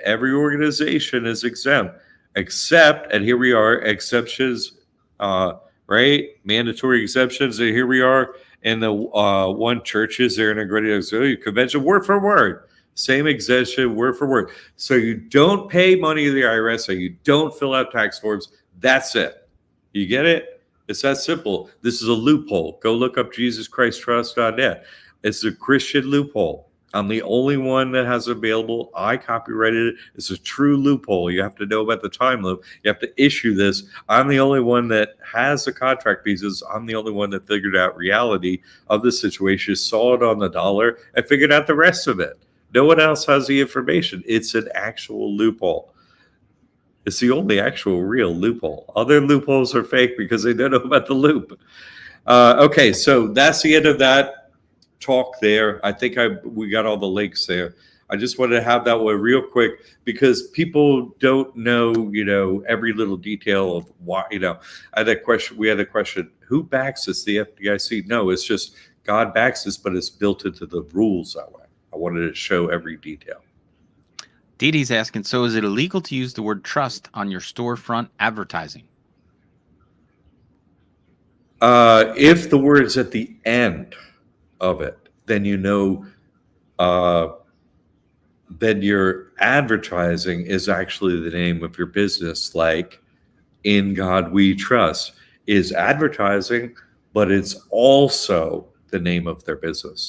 every organization is exempt, except, and here we are, exceptions, right? Mandatory exemptions, and here we are in the one churches, they're integrated auxiliary convention, word for word. Same exemption, word for word. So you don't pay money to the IRS, so you don't fill out tax forms. That's it. You get it? It's that simple. This is a loophole. Go look up JesusChristTrust.net. It's a Christian loophole. I'm the only one that has it available. I copyrighted it. It's a true loophole. You have to know about the time loop. You have to issue this. I'm the only one that has the contract pieces. I'm the only one that figured out reality of the situation, saw it on the dollar, and figured out the rest of it. No one else has the information. It's an actual loophole. It's the only actual real loophole. Other loopholes are fake because they don't know about the loop. Okay, so that's the end of that talk there. I think we got all the links there. I just wanted to have that one real quick because people don't know, every little detail of why, I had a question. We had a question, who backs this? The FDIC? No, it's just God backs this, but it's built into the rules that way. I wanted to show every detail. Dee Dee's asking, so is it illegal to use the word trust on your storefront advertising? If the word is at the end of it, then then your advertising is actually the name of your business, like In God We Trust is advertising, but it's also the name of their business.